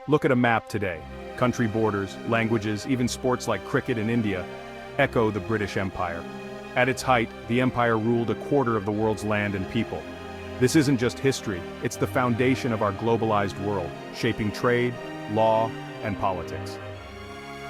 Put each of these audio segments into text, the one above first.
Look at a map today. Country borders, languages, even sports like cricket in India echo the British Empire. At its height, the empire ruled a quarter of the world's land and people. This isn't just history, it's the foundation of our globalized world, shaping trade, law, and politics.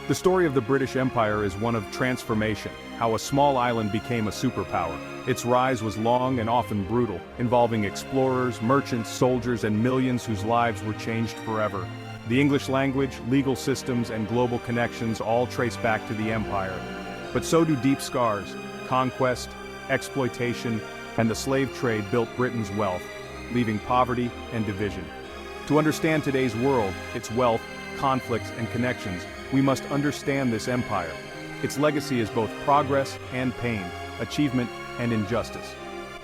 The story of the British Empire is one of transformation, how a small island became a superpower. Its rise was long and often brutal, involving explorers, merchants, soldiers, and millions whose lives were changed forever. The English language, legal systems, and global connections all trace back to the empire. But so do deep scars. Conquest, exploitation, and the slave trade built Britain's wealth, leaving poverty and division. To understand today's world, its wealth, conflicts, and connections, we must understand this empire. Its legacy is both progress and pain, achievement and injustice.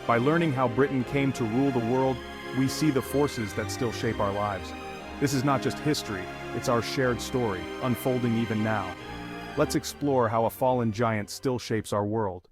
By learning how Britain came to rule the world, we see the forces that still shape our lives. This is not just history, it's our shared story, unfolding even now. Let's explore how a fallen giant still shapes our world.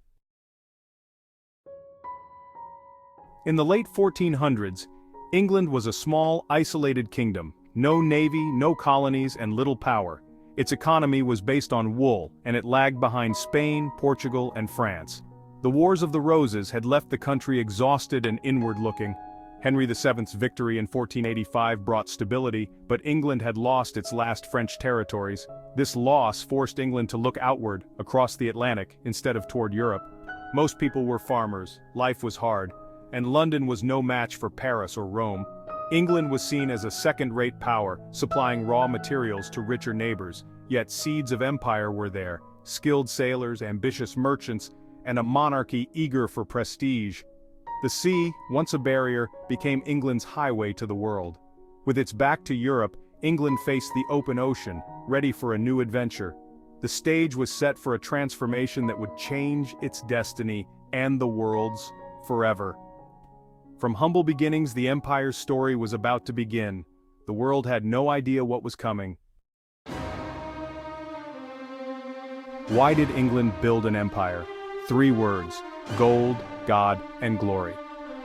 In the late 1400s, England was a small, isolated kingdom. No navy, no colonies, and little power. Its economy was based on wool, and it lagged behind Spain, Portugal, and France. The Wars of the Roses had left the country exhausted and inward-looking. Henry VII's victory in 1485 brought stability, but England had lost its last French territories. This loss forced England to look outward, across the Atlantic, instead of toward Europe. Most people were farmers, life was hard, and London was no match for Paris or Rome. England was seen as a second-rate power, supplying raw materials to richer neighbors, yet seeds of empire were there, skilled sailors, ambitious merchants, and a monarchy eager for prestige. The sea, once a barrier, became England's highway to the world. With its back to Europe, England faced the open ocean, ready for a new adventure. The stage was set for a transformation that would change its destiny and the world's forever. From humble beginnings, the empire's story was about to begin. The world had no idea what was coming. Why did England build an empire? 3 words: gold, God, and glory.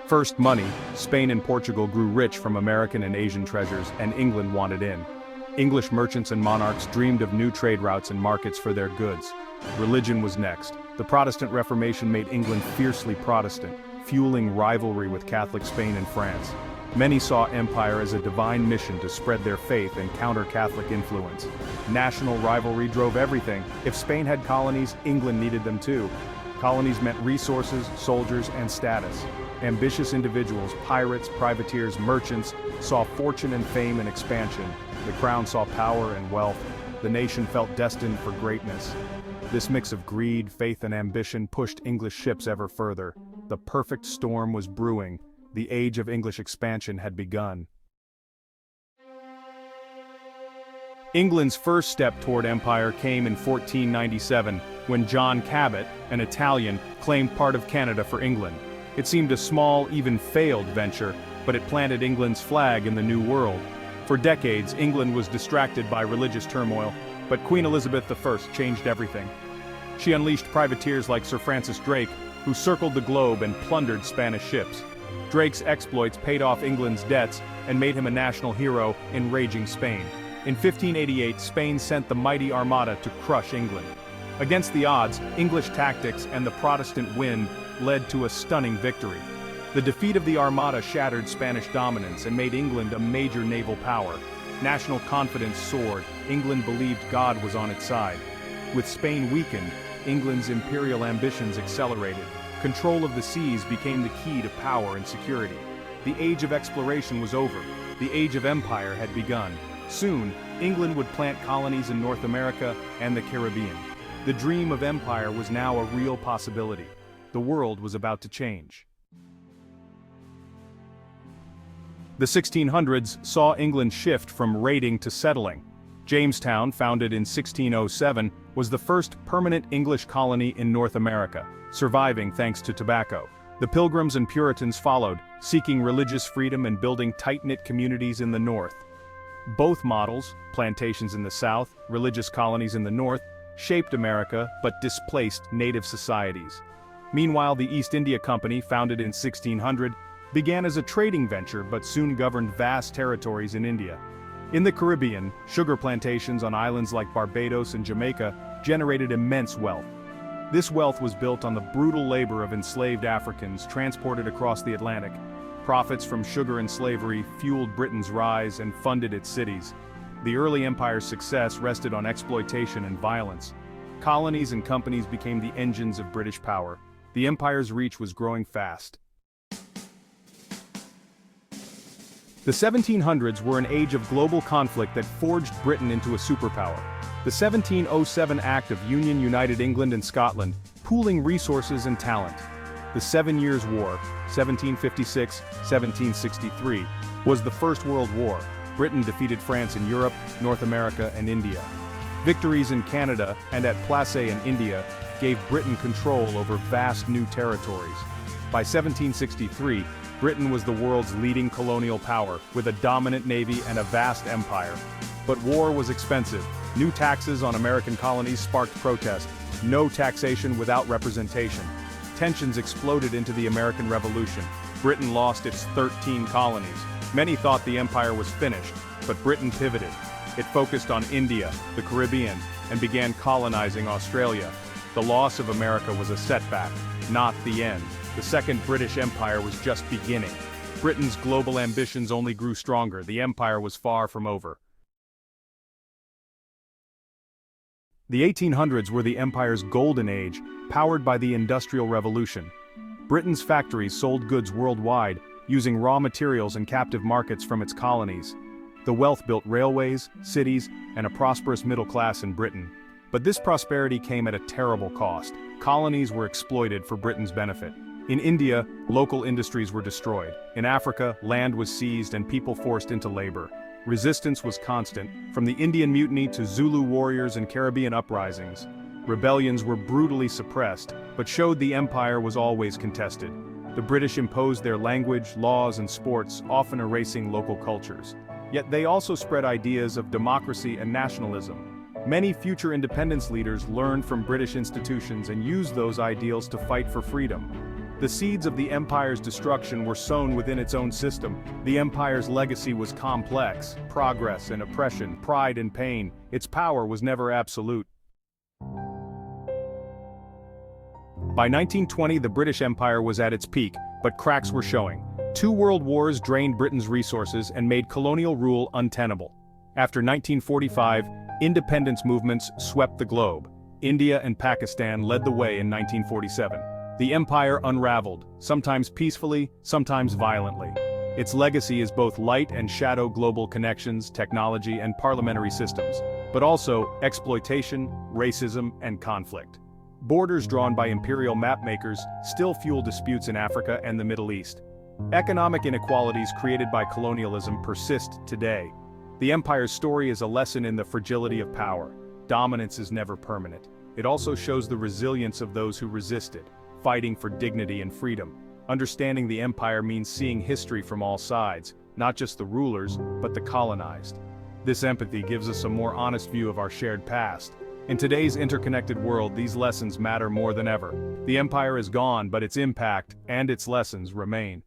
First, money. Spain and Portugal grew rich from American and Asian treasures, and England wanted in. English merchants and monarchs dreamed of new trade routes and markets for their goods. Religion was next. The Protestant Reformation made England fiercely Protestant, fueling rivalry with Catholic Spain and France. Many saw empire as a divine mission to spread their faith and counter Catholic influence. National rivalry drove everything. If Spain had colonies, England needed them too. Colonies meant resources, soldiers, and status. Ambitious individuals, pirates, privateers, merchants, saw fortune and fame and expansion. The crown saw power and wealth. The nation felt destined for greatness. This mix of greed, faith, and ambition pushed English ships ever further. The perfect storm was brewing. The age of English expansion had begun. England's first step toward empire came in 1497, when John Cabot, an Italian, claimed part of Canada for England. It seemed a small, even failed venture, but it planted England's flag in the New World. For decades, England was distracted by religious turmoil, but Queen Elizabeth I changed everything. She unleashed privateers like Sir Francis Drake, who circled the globe and plundered Spanish ships. Drake's exploits paid off England's debts and made him a national hero in raging Spain. In 1588, Spain sent the mighty Armada to crush England. Against the odds, English tactics and the Protestant wind led to a stunning victory. The defeat of the Armada shattered Spanish dominance and made England a major naval power. National confidence soared. England believed God was on its side. With Spain weakened, England's imperial ambitions accelerated. Control of the seas became the key to power and security. The age of exploration was over. The age of empire had begun. Soon, England would plant colonies in North America and the Caribbean. The dream of empire was now a real possibility. The world was about to change. The 1600s saw England shift from raiding to settling. Jamestown, founded in 1607, was the first permanent English colony in North America, surviving thanks to tobacco. The Pilgrims and Puritans followed, seeking religious freedom and building tight-knit communities in the North. Both models, plantations in the South, religious colonies in the North, shaped America but displaced native societies. Meanwhile, the East India Company, founded in 1600, began as a trading venture but soon governed vast territories in India. In the Caribbean, sugar plantations on islands like Barbados and Jamaica generated immense wealth. This wealth was built on the brutal labor of enslaved Africans transported across the Atlantic. Profits from sugar and slavery fueled Britain's rise and funded its cities. The early empire's success rested on exploitation and violence. Colonies and companies became the engines of British power. The empire's reach was growing fast. The 1700s were an age of global conflict that forged Britain into a superpower. The 1707 Act of Union united England and Scotland, pooling resources and talent. The 7 Years' War, 1756-1763, was the First World War. Britain defeated France in Europe, North America, and India. Victories in Canada and at Plassey in India gave Britain control over vast new territories. By 1763, Britain was the world's leading colonial power, with a dominant navy and a vast empire. But war was expensive. New taxes on American colonies sparked protest. No taxation without representation. Tensions exploded into the American Revolution. Britain lost its 13 colonies. Many thought the empire was finished, but Britain pivoted. It focused on India, the Caribbean, and began colonizing Australia. The loss of America was a setback, not the end. The Second British Empire was just beginning. Britain's global ambitions only grew stronger. The empire was far from over. The 1800s were the empire's golden age, powered by the Industrial Revolution. Britain's factories sold goods worldwide, using raw materials and captive markets from its colonies. The wealth built railways, cities, and a prosperous middle class in Britain. But this prosperity came at a terrible cost. Colonies were exploited for Britain's benefit. In India, local industries were destroyed. In Africa, land was seized and people forced into labor. Resistance was constant, from the Indian Mutiny to Zulu warriors and Caribbean uprisings. Rebellions were brutally suppressed, but showed the empire was always contested. The British imposed their language, laws, and sports, often erasing local cultures. Yet they also spread ideas of democracy and nationalism. Many future independence leaders learned from British institutions and used those ideals to fight for freedom. The seeds of the empire's destruction were sown within its own system. The empire's legacy was complex: progress and oppression, pride and pain. Its power was never absolute. By 1920, the British Empire was at its peak, but cracks were showing. 2 world wars drained Britain's resources and made colonial rule untenable. After 1945, independence movements swept the globe. India and Pakistan led the way in 1947. The empire unraveled, sometimes peacefully, sometimes violently. Its legacy is both light and shadow: global connections, technology, and parliamentary systems, but also exploitation, racism, and conflict. Borders drawn by imperial mapmakers still fuel disputes in Africa and the Middle East. Economic inequalities created by colonialism persist today. The empire's story is a lesson in the fragility of power. Dominance is never permanent. It also shows the resilience of those who resisted, fighting for dignity and freedom. Understanding the empire means seeing history from all sides, not just the rulers, but the colonized. This empathy gives us a more honest view of our shared past. In today's interconnected world, these lessons matter more than ever. The empire is gone, but its impact and its lessons remain.